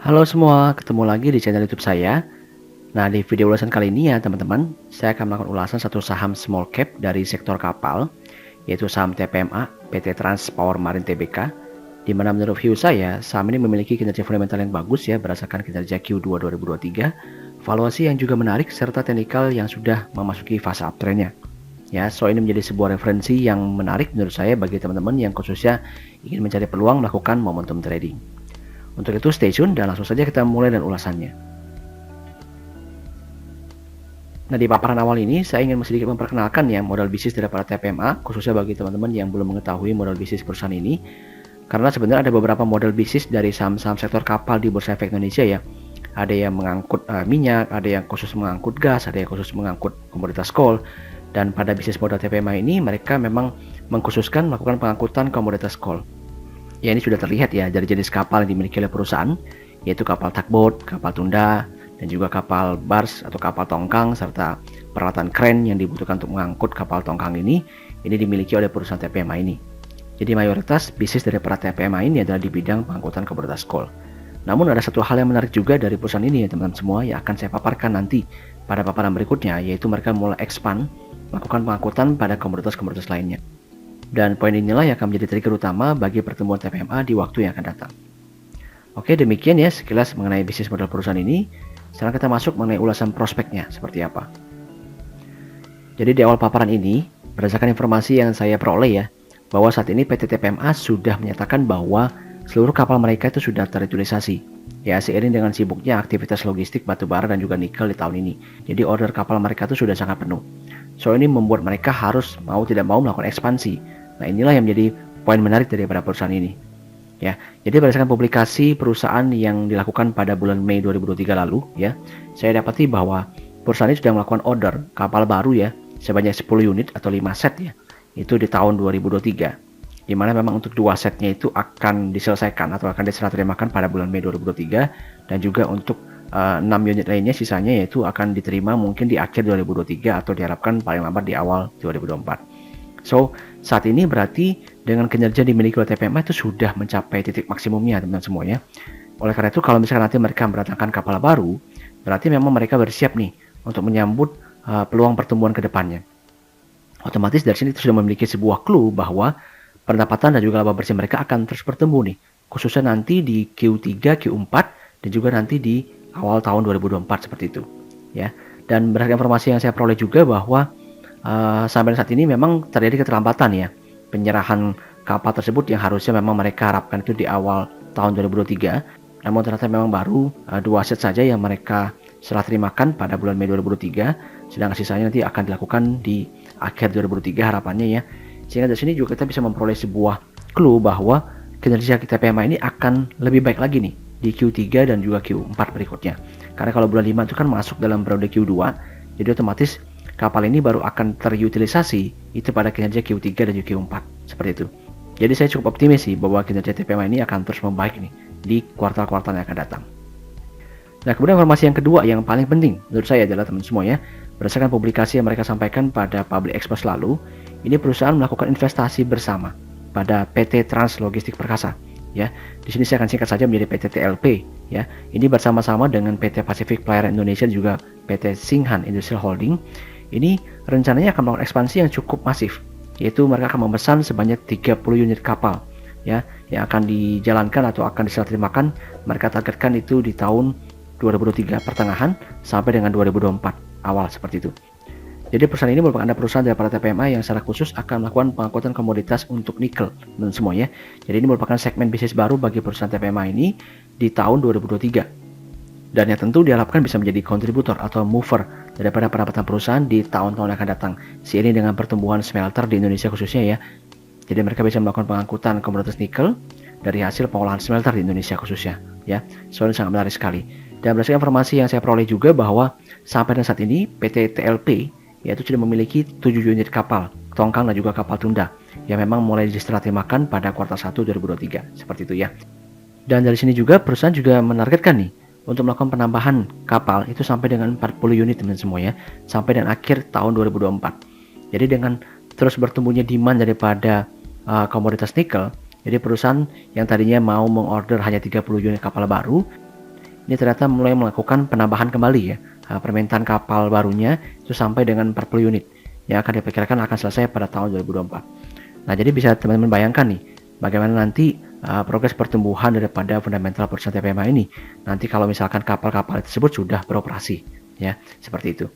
Halo semua, ketemu lagi di channel YouTube saya. Nah, di video ulasan kali ini ya teman-teman, saya akan melakukan ulasan satu saham small cap dari sektor kapal, yaitu saham TPMA, PT Trans Power Marine Tbk, di mana menurut view saya, saham ini memiliki kinerja fundamental yang bagus ya berdasarkan kinerja Q2 2023, valuasi yang juga menarik serta teknikal yang sudah memasuki fase uptrendnya. Ya, so ini menjadi sebuah referensi yang menarik menurut saya bagi teman-teman yang khususnya ingin mencari peluang melakukan momentum trading. Untuk itu stay tune dan langsung saja kita mulai dengan ulasannya. Nah, di paparan awal ini saya ingin sedikit memperkenalkan ya modal bisnis daripada TPMA, khususnya bagi teman-teman yang belum mengetahui modal bisnis perusahaan ini. Karena sebenarnya ada beberapa model bisnis dari saham-saham sektor kapal di Bursa Efek Indonesia ya. Ada yang mengangkut minyak, ada yang khusus mengangkut gas, ada yang khusus mengangkut komoditas coal. Dan pada bisnis modal TPMA ini mereka memang mengkhususkan melakukan pengangkutan komoditas coal. Ya, ini sudah terlihat ya dari jenis kapal yang dimiliki oleh perusahaan, yaitu kapal tugboat, kapal tunda, dan juga kapal bars atau kapal tongkang serta peralatan kren yang dibutuhkan untuk mengangkut kapal tongkang ini dimiliki oleh perusahaan TPMA ini. Jadi mayoritas bisnis dari para TPMA ini adalah di bidang pengangkutan komoditas coal. Namun ada satu hal yang menarik juga dari perusahaan ini ya teman-teman semua yang akan saya paparkan nanti pada paparan berikutnya, yaitu mereka mulai expand melakukan pengangkutan pada komoditas-komoditas lainnya. Dan poin inilah yang akan menjadi trigger utama bagi pertumbuhan TPMA di waktu yang akan datang. Oke, demikian ya sekilas mengenai bisnis model perusahaan ini. Sekarang kita masuk mengenai ulasan prospeknya seperti apa. Jadi di awal paparan ini, berdasarkan informasi yang saya peroleh ya, bahwa saat ini PT TPMA sudah menyatakan bahwa seluruh kapal mereka itu sudah terutilisasi. Ya, seiring dengan sibuknya aktivitas logistik batubara dan juga nikel di tahun ini. Jadi order kapal mereka itu sudah sangat penuh. So ini membuat mereka harus mau tidak mau melakukan ekspansi. Nah, inilah yang menjadi poin menarik daripada perusahaan ini. Ya, jadi berdasarkan publikasi perusahaan yang dilakukan pada bulan Mei 2023 lalu, ya, saya dapati bahwa perusahaan ini sudah melakukan order kapal baru ya, sebanyak 10 unit atau 5 set ya, itu di tahun 2023. Di mana memang untuk 2 setnya itu akan diselesaikan atau akan diserah terimakan pada bulan Mei 2023 dan juga untuk 6 unit lainnya sisanya yaitu akan diterima mungkin di akhir 2023 atau diharapkan paling lambat di awal 2024. So, saat ini berarti dengan kinerja dimiliki oleh TPMA itu sudah mencapai titik maksimumnya teman-teman semuanya. Oleh karena itu kalau misalkan nanti mereka mendatangkan kapal baru, berarti memang mereka bersiap nih untuk menyambut peluang pertumbuhan ke depannya. Otomatis dari sini itu sudah memiliki sebuah clue bahwa pendapatan dan juga laba bersih mereka akan terus bertumbuh nih, khususnya nanti di Q3, Q4 dan juga nanti di awal tahun 2024 seperti itu ya. Dan berdasarkan informasi yang saya peroleh juga bahwa sampai saat ini memang terjadi keterlambatan ya penyerahan kapal tersebut yang harusnya memang mereka harapkan itu di awal tahun 2023, namun ternyata memang baru 2 set saja yang mereka serah terimakan pada bulan Mei 2023, sedangkan sisanya nanti akan dilakukan di akhir 2023 harapannya ya. Sehingga dari sini juga kita bisa memperoleh sebuah clue bahwa kinerja TPMA ini akan lebih baik lagi nih di Q3 dan juga Q4 berikutnya. Karena kalau bulan 5 itu kan masuk dalam periode Q2, jadi otomatis kapal ini baru akan terutilisasi itu pada kinerja Q3 dan juga Q4 seperti itu. Jadi saya cukup optimis sih bahwa kinerja TPMA ini akan terus membaik nih di kuartal-kuartal yang akan datang. Nah, kemudian informasi yang kedua yang paling penting menurut saya adalah teman semua ya, berdasarkan publikasi yang mereka sampaikan pada Public Expo lalu, ini perusahaan melakukan investasi bersama pada PT Trans Logistik Perkasa. Ya, di sini saya akan singkat saja menjadi PT TLP. Ya, ini bersama-sama dengan PT Pacific Pelayaran Indonesia dan juga PT Singhan Industrial Holding. Ini rencananya akan melakukan ekspansi yang cukup masif, yaitu mereka akan memesan sebanyak 30 unit kapal, ya, yang akan dijalankan atau akan diserah terimakan. Mereka targetkan itu di tahun 2023 pertengahan sampai dengan 2024 awal seperti itu. Jadi perusahaan ini merupakan perusahaan daripada TPMA yang secara khusus akan melakukan pengangkutan komoditas untuk nikel dan semuanya. Jadi ini merupakan segmen bisnis baru bagi perusahaan TPMA ini di tahun 2023. Dan yang tentu diharapkan bisa menjadi kontributor atau mover daripada pendapatan perusahaan di tahun-tahun yang akan datang. Seiring dengan pertumbuhan smelter di Indonesia khususnya ya. Jadi mereka bisa melakukan pengangkutan komoditas nikel dari hasil pengolahan smelter di Indonesia khususnya ya. Soalnya sangat menarik sekali. Dan berdasarkan informasi yang saya peroleh juga bahwa sampai saat ini PT TLP yaitu sudah memiliki 7 unit kapal tongkang dan juga kapal tunda yang memang mulai diserah terimakan pada kuartal 1 2023 seperti itu ya. Dan dari sini juga perusahaan juga menargetkan nih untuk melakukan penambahan kapal itu sampai dengan 40 unit teman semua ya, sampai dengan akhir tahun 2024. Jadi dengan terus bertumbuhnya demand daripada komoditas nikel, jadi perusahaan yang tadinya mau mengorder hanya 30 unit kapal baru, ini ternyata mulai melakukan penambahan kembali ya, permintaan kapal barunya itu sampai dengan 40 unit yang akan diperkirakan akan selesai pada tahun 2024. Nah, jadi bisa teman-teman bayangkan nih, bagaimana nanti progres pertumbuhan daripada fundamental perusahaan TPMA ini nanti kalau misalkan kapal-kapal tersebut sudah beroperasi ya, seperti itu.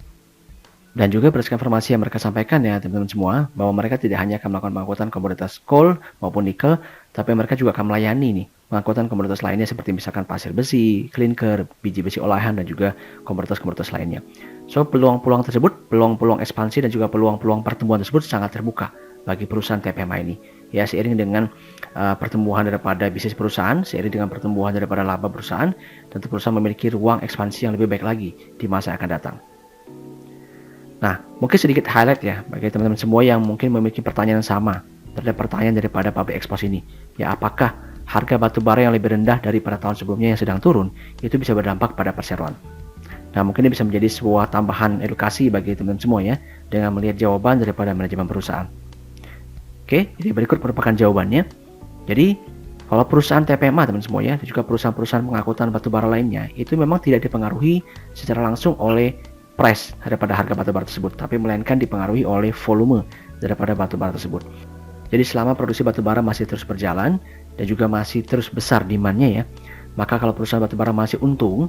Dan juga berdasarkan informasi yang mereka sampaikan ya teman-teman semua, bahwa mereka tidak hanya akan melakukan pengangkutan komoditas coal maupun nikel, tapi mereka juga akan melayani nih pengangkutan komoditas lainnya seperti misalkan pasir besi, klinker, biji besi olahan, dan juga komoditas-komoditas lainnya. So, peluang-peluang tersebut, peluang-peluang ekspansi dan juga peluang-peluang pertumbuhan tersebut sangat terbuka bagi perusahaan TPMA ini. Ya, seiring dengan pertumbuhan daripada bisnis perusahaan, seiring dengan pertumbuhan daripada laba perusahaan, tentu perusahaan memiliki ruang ekspansi yang lebih baik lagi di masa yang akan datang. Nah, mungkin sedikit highlight ya bagi teman-teman semua yang mungkin memiliki pertanyaan yang sama terhadap pertanyaan daripada public expose ini. Ya, apakah harga batu bara yang lebih rendah daripada tahun sebelumnya yang sedang turun itu bisa berdampak pada perseroan? Nah, mungkin ini bisa menjadi sebuah tambahan edukasi bagi teman-teman semua ya, dengan melihat jawaban daripada manajemen perusahaan. Oke, jadi berikut merupakan jawabannya. Jadi, kalau perusahaan TPMA teman-teman semua ya, dan juga perusahaan-perusahaan pengangkutan batu bara lainnya, itu memang tidak dipengaruhi secara langsung oleh price daripada harga batu bara tersebut, tapi melainkan dipengaruhi oleh volume daripada batu bara tersebut. Jadi selama produksi batu bara masih terus berjalan dan juga masih terus besar demand-nya ya, maka kalau perusahaan batu bara masih untung,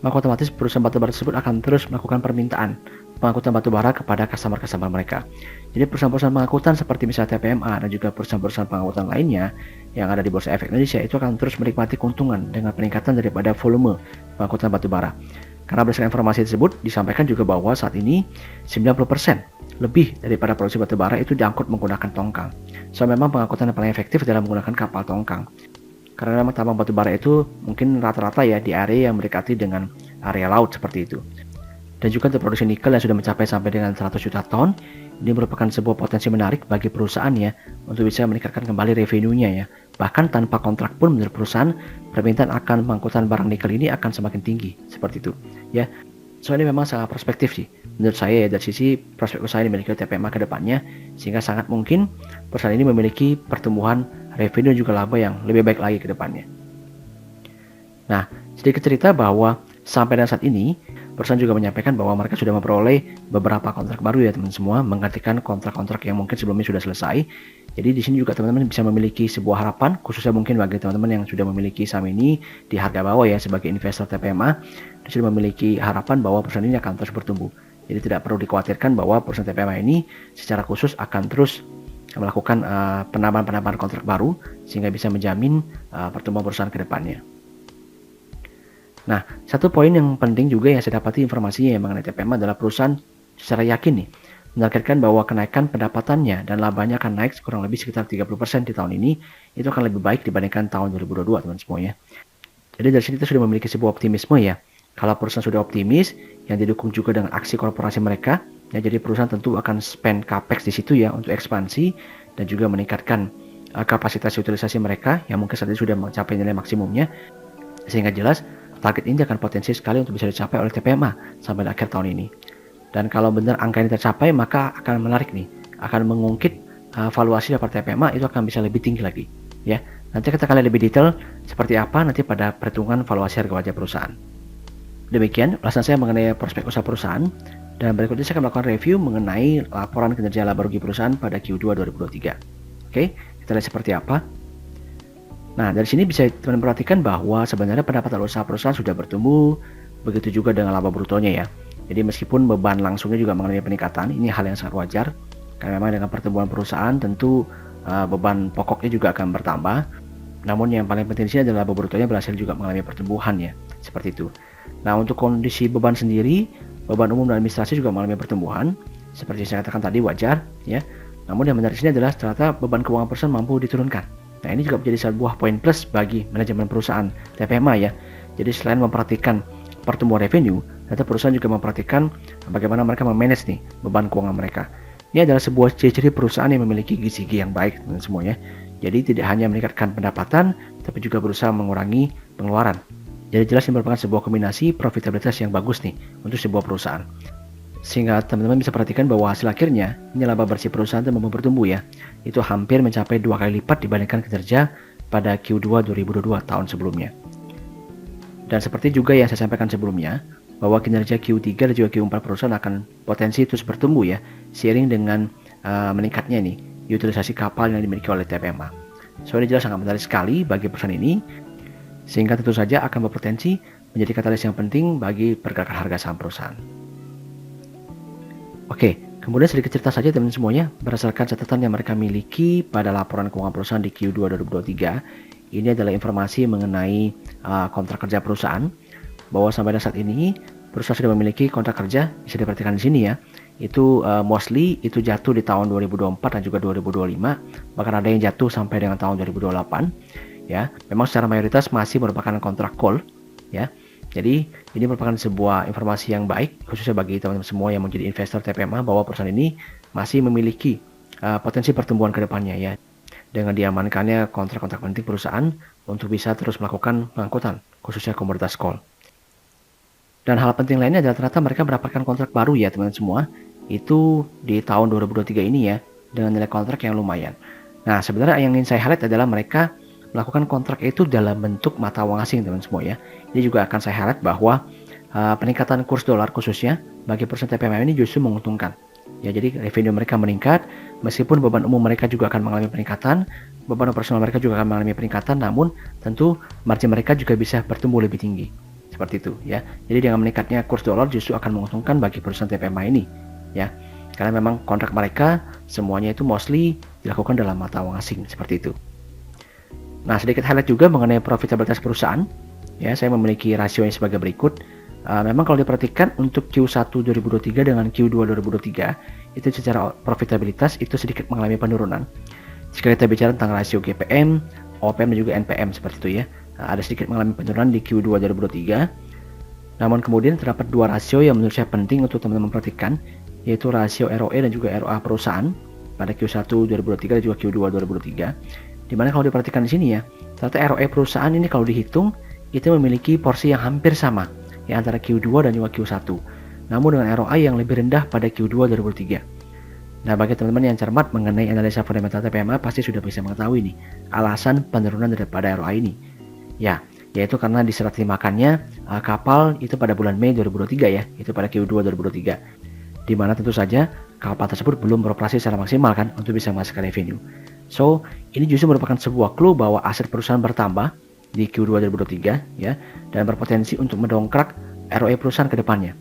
maka otomatis perusahaan batu bara tersebut akan terus melakukan permintaan pengangkutan batu bara kepada customer-customer mereka. Jadi perusahaan-perusahaan pengangkutan seperti misalnya TPMA dan juga perusahaan-perusahaan pengangkutan lainnya yang ada di Bursa Efek Indonesia itu akan terus menikmati keuntungan dengan peningkatan daripada volume pengangkutan batu bara. Karena berdasarkan informasi tersebut disampaikan juga bahwa saat ini 90% lebih daripada produksi batu bara itu diangkut menggunakan tongkang. So memang pengangkutan yang paling efektif adalah menggunakan kapal tongkang. Karena memang tambang batu bara itu mungkin rata-rata ya di area yang mendekati dengan area laut seperti itu. Dan juga untuk produksi nikel yang sudah mencapai sampai dengan 100 juta ton, ini merupakan sebuah potensi menarik bagi perusahaan ya untuk bisa meningkatkan kembali revenue-nya ya. Bahkan tanpa kontrak pun menurut perusahaan, permintaan akan pengangkutan barang nikel ini akan semakin tinggi seperti itu ya. So ini memang sangat perspektif sih menurut saya ya, dari sisi prospek usaha yang dimiliki TPMA ke depannya, sehingga sangat mungkin perusahaan ini memiliki pertumbuhan revenue dan juga laba yang lebih baik lagi ke depannya. Nah, sedikit cerita bahwa sampai dengan saat ini perusahaan juga menyampaikan bahwa mereka sudah memperoleh beberapa kontrak baru ya teman semua, menggantikan kontrak-kontrak yang mungkin sebelumnya sudah selesai. Jadi di sini juga teman-teman bisa memiliki sebuah harapan, khususnya mungkin bagi teman-teman yang sudah memiliki saham ini di harga bawah ya sebagai investor TPMA, sudah memiliki harapan bahwa perusahaan ini akan terus bertumbuh. Jadi tidak perlu dikhawatirkan bahwa perusahaan TPMA ini secara khusus akan terus melakukan penambahan kontrak baru sehingga bisa menjamin pertumbuhan perusahaan ke depannya. Nah, satu poin yang penting juga yang saya dapati informasinya yang mengenai TPMA adalah perusahaan secara yakin nih menargetkan bahwa kenaikan pendapatannya dan labanya akan naik kurang lebih sekitar 30% di tahun ini, itu akan lebih baik dibandingkan tahun 2022 teman semuanya. Jadi dari sini kita sudah memiliki sebuah optimisme ya. Kalau perusahaan sudah optimis, yang didukung juga dengan aksi korporasi mereka, ya jadi perusahaan tentu akan spend capex di situ ya untuk ekspansi dan juga meningkatkan kapasitas utilisasi mereka yang mungkin saat ini sudah mencapai nilai maksimumnya, sehingga jelas target ini akan potensi sekali untuk bisa dicapai oleh TPMA sampai akhir tahun ini. Dan kalau benar angka ini tercapai, maka akan menarik nih, akan mengungkit valuasi dari TPMA itu akan bisa lebih tinggi lagi ya. Nanti kita akan lihat lebih detail seperti apa nanti pada perhitungan valuasi harga wajah perusahaan. Demikian ulasan saya mengenai prospek usaha perusahaan, dan berikutnya saya akan melakukan review mengenai laporan kinerja laba rugi perusahaan pada Q2 2023. Oke, kita lihat seperti apa. Nah, dari sini bisa teman-teman perhatikan bahwa sebenarnya pendapatan usaha perusahaan sudah bertumbuh, begitu juga dengan laba brutonya ya. Jadi meskipun beban langsungnya juga mengalami peningkatan, ini hal yang sangat wajar, karena memang dengan pertumbuhan perusahaan tentu beban pokoknya juga akan bertambah. Namun yang paling penting di sini adalah laba brutonya berhasil juga mengalami pertumbuhan ya, seperti itu. Nah, untuk kondisi beban sendiri, beban umum dan administrasi juga mengalami pertumbuhan, seperti saya katakan tadi wajar ya. Namun yang menarik di sini adalah ternyata beban keuangan perusahaan mampu diturunkan. Nah, ini juga menjadi sebuah poin plus bagi manajemen perusahaan TPMA ya. Jadi selain memperhatikan pertumbuhan revenue, ternyata perusahaan juga memperhatikan bagaimana mereka memanage nih beban keuangan mereka. Ini adalah sebuah ciri-ciri perusahaan yang memiliki gizi yang baik teman semuanya. Jadi tidak hanya meningkatkan pendapatan, tapi juga berusaha mengurangi pengeluaran. Jadi jelas ini merupakan sebuah kombinasi profitabilitas yang bagus nih untuk sebuah perusahaan. Sehingga teman-teman bisa perhatikan bahwa hasil akhirnya ini laba bersih perusahaan itu mampu bertumbuh ya. Itu hampir mencapai 2 kali lipat dibandingkan kinerja pada Q2 2022 tahun sebelumnya. Dan seperti juga yang saya sampaikan sebelumnya, bahwa kinerja Q3 dan juga Q4 perusahaan akan potensi terus bertumbuh ya, seiring dengan meningkatnya nih utilisasi kapal yang dimiliki oleh TPMA. So ini jelas sangat menarik sekali bagi perusahaan ini, sehingga tentu saja akan berpotensi menjadi katalis yang penting bagi pergerakan harga saham perusahaan. Oke, kemudian sedikit cerita saja teman-teman semuanya, berdasarkan catatan yang mereka miliki pada laporan keuangan perusahaan di Q2 2023, ini adalah informasi mengenai kontrak kerja perusahaan, bahwa sampai saat ini perusahaan sudah memiliki kontrak kerja, bisa diperhatikan di sini ya, itu mostly itu jatuh di tahun 2024 dan juga 2025, bahkan ada yang jatuh sampai dengan tahun 2028 ya. Memang secara mayoritas masih merupakan kontrak call ya. Jadi ini merupakan sebuah informasi yang baik khususnya bagi teman-teman semua yang menjadi investor TPMA, bahwa perusahaan ini masih memiliki potensi pertumbuhan ke depannya ya, dengan diamankannya kontrak-kontrak penting perusahaan untuk bisa terus melakukan pengangkutan khususnya komoditas coal. Dan hal penting lainnya adalah ternyata mereka mendapatkan kontrak baru ya teman-teman semua, itu di tahun 2023 ini ya, dengan nilai kontrak yang lumayan. Nah sebenarnya yang ingin saya highlight adalah mereka melakukan kontrak itu dalam bentuk mata uang asing teman-teman semua ya. Ini juga akan saya highlight bahwa peningkatan kurs dolar khususnya bagi perusahaan TPMA ini justru menguntungkan. Ya, jadi revenue mereka meningkat, meskipun beban umum mereka juga akan mengalami peningkatan, beban operasional mereka juga akan mengalami peningkatan, namun tentu margin mereka juga bisa bertumbuh lebih tinggi. Seperti itu ya. Jadi dengan meningkatnya kurs dolar justru akan menguntungkan bagi perusahaan TPMA ini ya. Karena memang kontrak mereka semuanya itu mostly dilakukan dalam mata uang asing seperti itu. Nah, sedikit highlight juga mengenai profitabilitas perusahaan. Ya, saya memiliki rasionya sebagai berikut. Memang kalau diperhatikan untuk Q1 2023 dengan Q2 2023 itu secara profitabilitas itu sedikit mengalami penurunan. Jika kita bicara tentang rasio GPM, OPM dan juga NPM seperti itu ya, ada sedikit mengalami penurunan di Q2 2023. Namun kemudian terdapat dua rasio yang menurut saya penting untuk teman-teman perhatikan, yaitu rasio ROE dan juga ROA perusahaan pada Q1 2023 dan juga Q2 2023. Dimana kalau diperhatikan di sini ya, ternyata ROE perusahaan ini kalau dihitung itu memiliki porsi yang hampir sama ya antara Q2 dan juga Q1. Namun dengan ROI yang lebih rendah pada Q2 2023. Nah, bagi teman-teman yang cermat mengenai analisa fundamental TPMA pasti sudah bisa mengetahui nih alasan penurunan daripada ROI ini. Ya, yaitu karena diserah terimakannya kapal itu pada bulan Mei 2023 ya, itu pada Q2 2023. Di mana tentu saja kapal tersebut belum beroperasi secara maksimal kan untuk bisa menghasilkan revenue. So, ini justru merupakan sebuah clue bahwa aset perusahaan bertambah di Q2 2023 ya, dan berpotensi untuk mendongkrak ROE perusahaan ke depannya.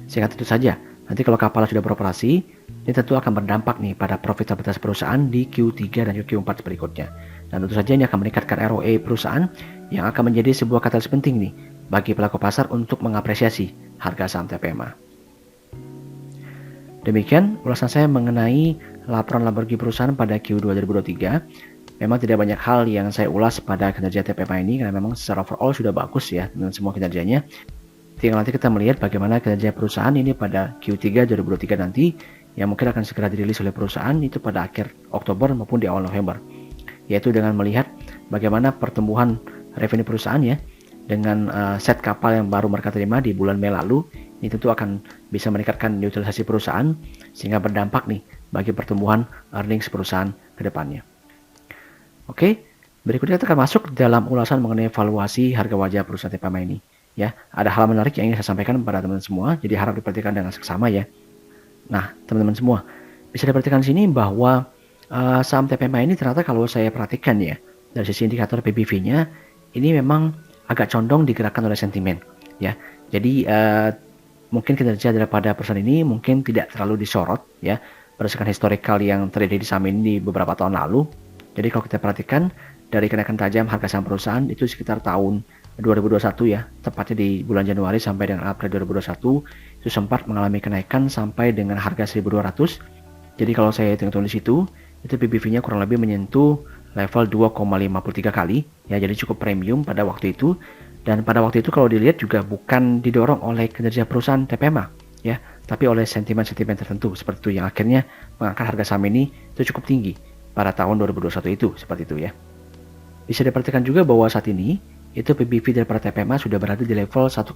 Sehingga tentu saja nanti kalau kapal sudah beroperasi, ini tentu akan berdampak nih pada profitabilitas perusahaan di Q3 dan Q4 berikutnya. Dan tentu saja ini akan meningkatkan ROE perusahaan yang akan menjadi sebuah katalis penting nih bagi pelaku pasar untuk mengapresiasi harga saham TPMA. Demikian ulasan saya mengenai laporan laba rugi perusahaan pada Q2 2023. Memang tidak banyak hal yang saya ulas pada kinerja TPMA ini karena memang secara overall sudah bagus ya dengan semua kinerjanya. Tinggal nanti kita melihat bagaimana kinerja perusahaan ini pada Q3 2023 nanti yang mungkin akan segera dirilis oleh perusahaan itu pada akhir Oktober maupun di awal November. Yaitu dengan melihat bagaimana pertumbuhan revenue perusahaan ya dengan set kapal yang baru mereka terima di bulan Mei lalu. Ini tentu akan bisa meningkatkan utilisasi perusahaan sehingga berdampak nih bagi pertumbuhan earnings perusahaan ke depannya. Oke, berikutnya kita akan masuk dalam ulasan mengenai evaluasi harga wajah perusahaan TPMA ini. Ya, ada hal menarik yang ingin saya sampaikan kepada teman-teman semua, jadi harap diperhatikan dengan seksama ya. Nah, teman-teman semua, bisa diperhatikan di sini bahwa saham TPMA ini ternyata kalau saya perhatikan ya, dari sisi indikator PBV-nya, ini memang agak condong digerakkan oleh sentimen. Ya, jadi mungkin kinerja daripada perusahaan ini mungkin tidak terlalu disorot ya, berdasarkan historical yang terjadi di saham ini di beberapa tahun lalu. Jadi kalau kita perhatikan dari kenaikan tajam harga saham perusahaan itu sekitar tahun 2021 ya, tepatnya di bulan Januari sampai dengan April 2021 itu sempat mengalami kenaikan sampai dengan harga 1.200. Jadi kalau saya hitung-hitung di situ, itu PBV-nya kurang lebih menyentuh level 2,53 kali ya, jadi cukup premium pada waktu itu. Dan pada waktu itu kalau dilihat juga bukan didorong oleh kinerja perusahaan TPMA ya, tapi oleh sentimen-sentimen tertentu seperti itu yang akhirnya mengangkat harga saham ini itu cukup tinggi pada tahun 2021 itu seperti itu ya. Bisa diperhatikan juga bahwa saat ini itu PBV daripada TPMA sudah berada di level 1,52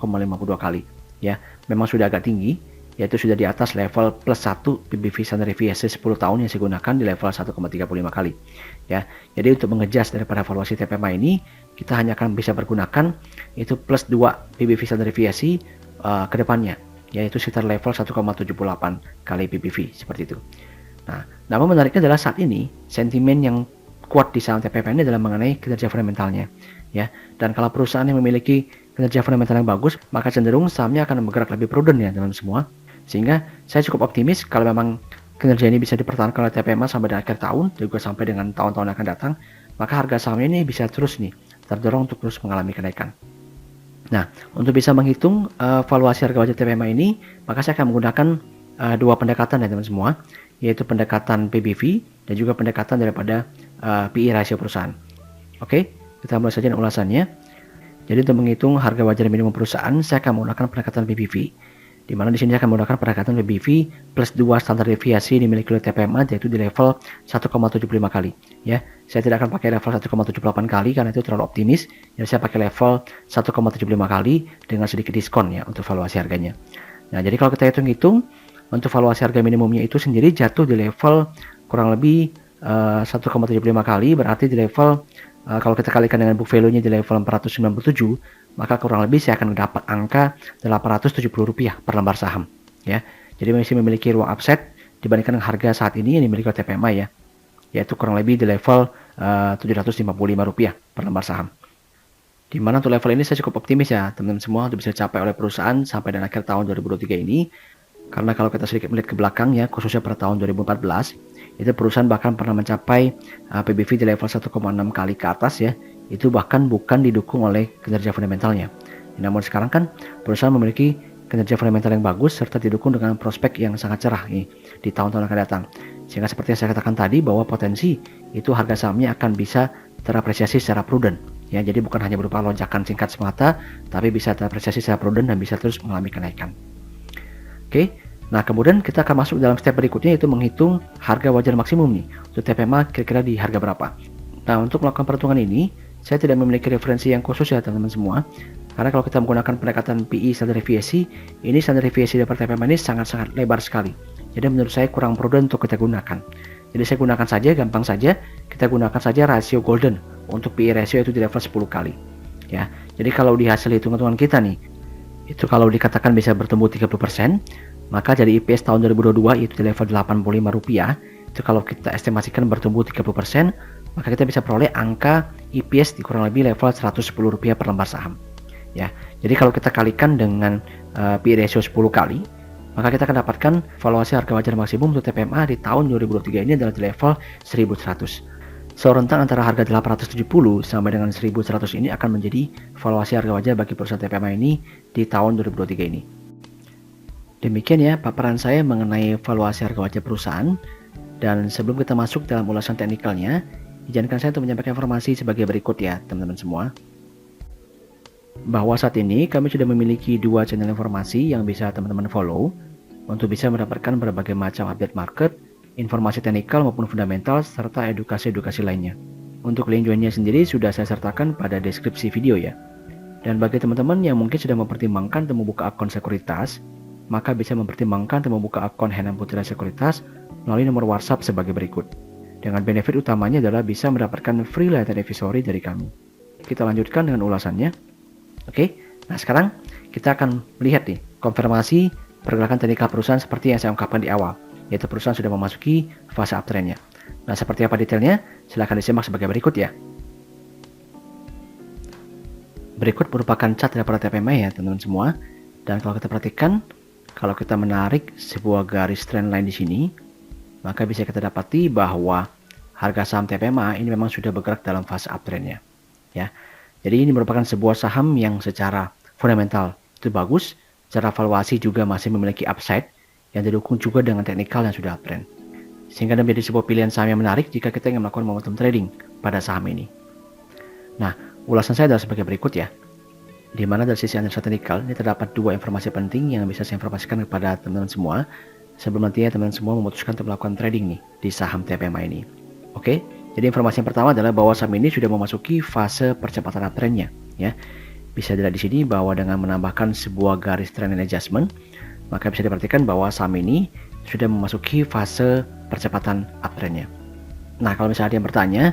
kali ya. Memang sudah agak tinggi, yaitu sudah di atas level plus 1 PBV standar deviasi 10 tahun yang saya gunakan di level 1,35 kali ya. Jadi untuk mengejas daripada valuasi TPMA ini kita hanya akan bisa pergunakan itu plus 2 PBV standar deviasi ke depannya, yaitu sekitar level 1,78 kali PBV seperti itu. Nah, namun menariknya adalah saat ini sentimen yang kuat di saham TPMA ini adalah mengenai kinerja fundamentalnya, ya. Dan kalau perusahaan yang memiliki kinerja fundamental yang bagus, maka cenderung sahamnya akan bergerak lebih prudent ya teman-teman semua. Sehingga saya cukup optimis kalau memang kinerja ini bisa dipertahankan oleh TPMA sampai dengan akhir tahun, juga sampai dengan tahun-tahun yang akan datang, maka harga saham ini bisa terus nih terdorong untuk terus mengalami kenaikan. Nah, untuk bisa menghitung valuasi harga wajar TPMA ini, maka saya akan menggunakan dua pendekatan ya teman-teman semua, yaitu pendekatan PBV dan juga pendekatan daripada PE ratio perusahaan. Oke, kita mulai saja ulasannya. Jadi untuk menghitung harga wajar minimum perusahaan, saya akan menggunakan pendekatan PBV. Di mana di sini saya akan menggunakan pendekatan PBV plus 2 standar deviasi yang dimiliki oleh TPMA, yaitu di level 1,75 kali. Ya, saya tidak akan pakai level 1,78 kali karena itu terlalu optimis. Jadi saya pakai level 1,75 kali dengan sedikit diskon ya untuk valuasi harganya. Nah, jadi kalau kita hitung-hitung untuk valuasi harga minimumnya itu sendiri jatuh di level kurang lebih 1,75 kali, berarti di level kalau kita kalikan dengan book value-nya di level 497, maka kurang lebih saya akan dapat angka Rp870 per lembar saham, ya. Jadi masih memiliki ruang upside dibandingkan dengan harga saat ini yang dimiliki oleh TPMA ya, yaitu kurang lebih di level Rp755 per lembar saham. Di mana untuk level ini saya cukup optimis ya, teman-teman semua, untuk bisa dicapai oleh perusahaan sampai dengan akhir tahun 2023 ini. Karena kalau kita sedikit melihat ke belakang ya, khususnya pada tahun 2014, itu perusahaan bahkan pernah mencapai PBV di level 1,6 kali ke atas ya. Itu bahkan bukan didukung oleh kinerja fundamentalnya. Namun sekarang kan perusahaan memiliki kinerja fundamental yang bagus serta didukung dengan prospek yang sangat cerah nih di tahun-tahun yang akan datang. Sehingga seperti yang saya katakan tadi bahwa potensi itu harga sahamnya akan bisa terapresiasi secara prudent. Ya, jadi bukan hanya berupa lonjakan singkat semata, tapi bisa terapresiasi secara prudent dan bisa terus mengalami kenaikan. Oke. Nah, kemudian kita akan masuk dalam step berikutnya, yaitu menghitung harga wajar maksimum nih untuk TPMA kira-kira di harga berapa. Nah, untuk melakukan perhitungan ini, saya tidak memiliki referensi yang khusus ya teman-teman semua. Karena kalau kita menggunakan pendekatan PE standar deviasi, ini standar deviasi dari TPMA ini sangat-sangat lebar sekali. Jadi menurut saya kurang prudent untuk kita gunakan. Jadi saya gunakan saja, gampang saja, kita gunakan saja rasio golden untuk PE ratio itu di level 10 kali. Ya, jadi kalau di hasil hitung-hitungan kita nih, itu kalau dikatakan bisa bertumbuh 30%, maka dari IPS tahun 2022 itu di level Rp85, itu kalau kita estimasikan bertumbuh 30%, maka kita bisa peroleh angka IPS di kurang lebih level Rp110 per lembar saham. Ya, jadi kalau kita kalikan dengan PE ratio 10 kali, maka kita akan dapatkan valuasi harga wajar maksimum untuk TPMA di tahun 2023 ini adalah di level 1100. So, rentang antara harga 870 sampai dengan 1100 ini akan menjadi valuasi harga wajar bagi perusahaan TPMA ini di tahun 2023 ini. Demikian ya paparan saya mengenai valuasi harga wajar perusahaan. Dan sebelum kita masuk dalam ulasan teknikalnya, izinkan saya untuk menyampaikan informasi sebagai berikut ya teman-teman semua. Bahwa saat ini kami sudah memiliki 2 channel informasi yang bisa teman-teman follow untuk bisa mendapatkan berbagai macam update market, informasi teknikal maupun fundamental, serta edukasi-edukasi lainnya. Untuk link joinnya sendiri sudah saya sertakan pada deskripsi video ya. Dan bagi teman-teman yang mungkin sudah mempertimbangkan untuk membuka akun sekuritas, maka bisa mempertimbangkan untuk membuka akun Henan Putra Sekuritas melalui nomor WhatsApp sebagai berikut. Dengan benefit utamanya adalah bisa mendapatkan free lifetime advisory dari kami. Kita lanjutkan dengan ulasannya. Oke, nah sekarang kita akan melihat nih konfirmasi pergerakan teknikal perusahaan seperti yang saya ungkapkan di awal, yaitu perusahaan sudah memasuki fase uptrendnya. Nah, seperti apa detailnya? Silahkan disimak sebagai berikut ya. Berikut merupakan chart daripada TPMA ya teman-teman semua. Dan kalau kita perhatikan, kalau kita menarik sebuah garis trendline di sini, maka bisa kita dapati bahwa harga saham TPMA ini memang sudah bergerak dalam fase uptrendnya. Ya, jadi ini merupakan sebuah saham yang secara fundamental itu bagus, secara valuasi juga masih memiliki upside yang didukung juga dengan teknikal yang sudah uptrend. Sehingga menjadi sebuah pilihan saham yang menarik jika kita ingin melakukan momentum trading pada saham ini. Nah, ulasan saya adalah sebagai berikut ya. Di mana dari sisi analisa teknikal ini terdapat 2 informasi penting yang bisa saya informasikan kepada teman-teman semua sebelum nantinya teman-teman semua memutuskan untuk melakukan trading nih di saham TPMA ini. Oke, jadi informasi yang pertama adalah bahwa saham ini sudah memasuki fase percepatan uptrendnya ya. Bisa dilihat di sini bahwa dengan menambahkan sebuah garis trendline adjustment, maka bisa diperhatikan bahwa saham ini sudah memasuki fase percepatan uptrendnya. Nah, kalau misalnya ada yang bertanya,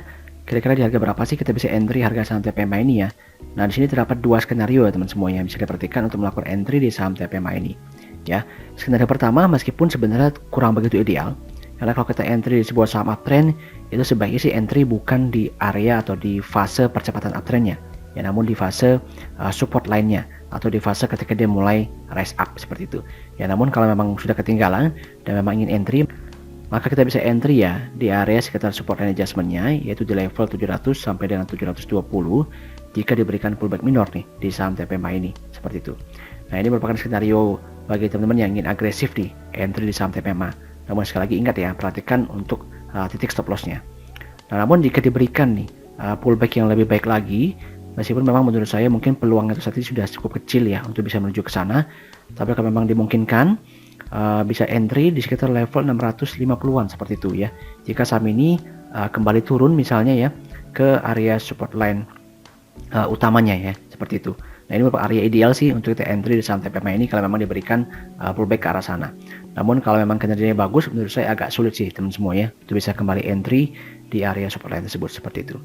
kira-kira di harga berapa sih kita bisa entry harga saham TPMA ini ya. Nah, di sini terdapat dua skenario teman semua yang bisa diperhatikan untuk melakukan entry di saham TPMA ini. Ya, skenario pertama meskipun sebenarnya kurang begitu ideal, karena kalau kita entry di sebuah saham uptrend, itu sebaiknya sih entry bukan di area atau di fase percepatan uptrendnya, ya, namun di fase support lainnya atau di fase ketika dia mulai rise up seperti itu. Ya, namun kalau memang sudah ketinggalan dan memang ingin entry, maka kita bisa entry ya di area sekitar support and adjustment-nya, yaitu di level 700 sampai dengan 720 jika diberikan pullback minor nih di saham TPMA ini, seperti itu. Nah, ini merupakan skenario bagi teman-teman yang ingin agresif nih entry di saham TPMA. Namun sekali lagi ingat ya, perhatikan untuk titik stop loss-nya. Nah, namun jika diberikan nih pullback yang lebih baik lagi, meskipun memang menurut saya mungkin peluang itu saat ini sudah cukup kecil ya untuk bisa menuju ke sana, tapi kalau memang dimungkinkan bisa entry di sekitar level 650-an seperti itu ya. Jika saham ini kembali turun misalnya ya ke area support line utamanya ya, seperti itu. Nah, ini merupakan area ideal sih untuk kita entry di saham TPMA ini kalau memang diberikan pullback ke arah sana. Namun kalau memang kinerjanya bagus, menurut saya agak sulit sih teman semua ya, untuk bisa kembali entry di area support line tersebut seperti itu.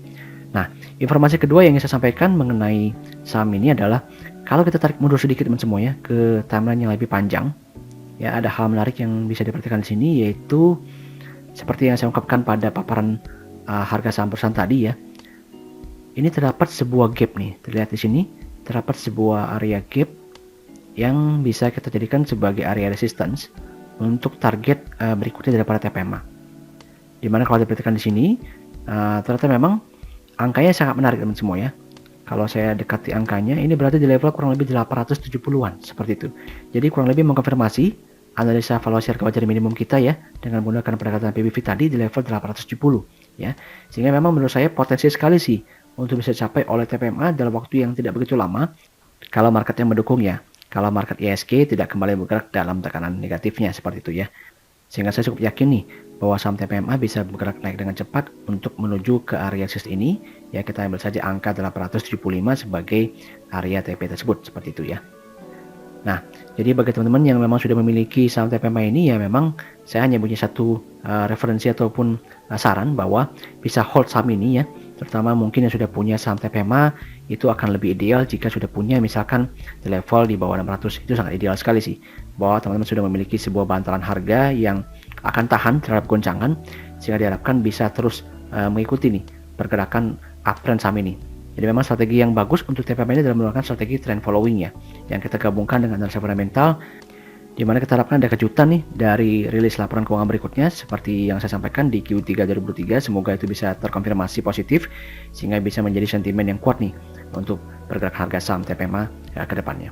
Nah, informasi kedua yang ingin saya sampaikan mengenai saham ini adalah kalau kita tarik mundur sedikit teman semua ya ke timeline yang lebih panjang, ya ada hal menarik yang bisa diperhatikan di sini, yaitu seperti yang saya ungkapkan pada paparan harga saham perusahaan tadi ya. Ini terdapat sebuah gap nih, terlihat di sini terdapat sebuah area gap yang bisa kita jadikan sebagai area resistance untuk target berikutnya daripada TPMA. Dimana kalau diperhatikan di sini ternyata memang angkanya sangat menarik teman semua ya. Kalau saya dekati angkanya, ini berarti di level kurang lebih 870-an seperti itu. Jadi kurang lebih mengkonfirmasi analisa valuasi harga wajar minimum kita ya dengan menggunakan pendekatan PBV tadi di level 870 ya. Sehingga memang menurut saya potensi sekali sih untuk bisa dicapai oleh TPMA dalam waktu yang tidak begitu lama kalau marketnya mendukung ya. Kalau market ISG tidak kembali bergerak dalam tekanan negatifnya seperti itu ya. Sehingga saya cukup yakin nih bahwa saham TPMA bisa bergerak naik dengan cepat untuk menuju ke area resist ini. Ya, kita ambil saja angka 875 sebagai area TP tersebut seperti itu ya. Nah, jadi bagi teman-teman yang memang sudah memiliki saham TPMA ini, ya memang saya hanya punya satu referensi ataupun saran bahwa bisa hold saham ini ya. Terutama mungkin yang sudah punya saham TPMA itu akan lebih ideal jika sudah punya misalkan di level di bawah 600. Itu sangat ideal sekali sih, bahwa teman-teman sudah memiliki sebuah bantalan harga yang akan tahan terhadap goncangan sehingga diharapkan bisa terus mengikuti nih pergerakan uptrend saham ini. Jadi memang strategi yang bagus untuk TPMA ini adalah menggunakan strategi trend following ya, yang kita gabungkan dengan analisa fundamental, di mana kita harapkan ada kejutan nih dari rilis laporan keuangan berikutnya seperti yang saya sampaikan di Q3 2023. Semoga itu bisa terkonfirmasi positif sehingga bisa menjadi sentimen yang kuat nih untuk bergerak harga saham TPMA ke depannya.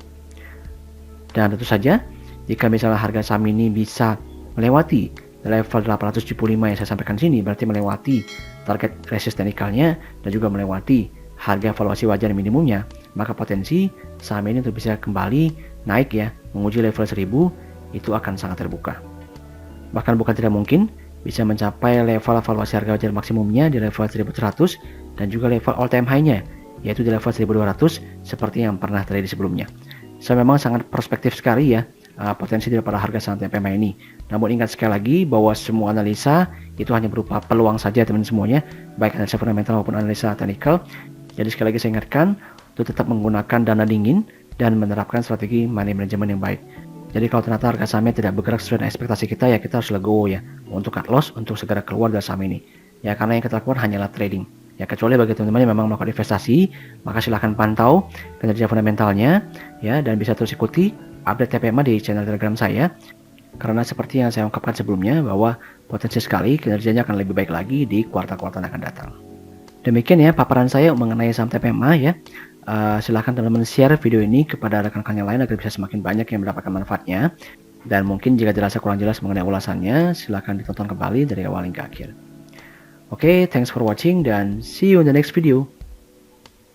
Dan tentu saja jika misalnya harga saham ini bisa melewati level 875 yang saya sampaikan sini, berarti melewati target resist teknikalnya dan juga melewati harga valuasi wajar minimumnya, maka potensi saham ini untuk bisa kembali naik ya, menguji level 1000 itu akan sangat terbuka. Bahkan bukan tidak mungkin bisa mencapai level valuasi harga wajar maksimumnya di level 1100 dan juga level all time high-nya yaitu di level 1200 seperti yang pernah terjadi sebelumnya. Saya memang sangat prospektif sekali ya potensi daripada harga saham TPMA ini. Namun ingat sekali lagi bahwa semua analisa itu hanya berupa peluang saja teman semuanya, baik analisa fundamental maupun analisa teknikal. Jadi sekali lagi saya ingatkan untuk tetap menggunakan dana dingin dan menerapkan strategi money management yang baik. Jadi kalau ternyata harga sahamnya tidak bergerak sesuai dengan ekspektasi kita, ya kita harus legowo ya untuk cut loss, untuk segera keluar dari saham ini. Ya karena yang kita lakukan hanyalah trading. Ya kecuali bagi teman-teman yang memang melakukan investasi, maka silahkan pantau kinerja fundamentalnya ya dan bisa terus ikuti update TPMA di channel Telegram saya. Karena seperti yang saya ungkapkan sebelumnya bahwa potensi sekali kinerjanya akan lebih baik lagi di kuartal-kuartal yang akan datang. Demikian ya paparan saya mengenai saham TPMA ya. Silahkan teman-teman share video ini kepada rekan-rekan yang lain agar bisa semakin banyak yang mendapatkan manfaatnya. Dan mungkin jika dirasa kurang jelas mengenai ulasannya, silahkan ditonton kembali dari awal hingga akhir. Oke, thanks for watching dan see you in the next video.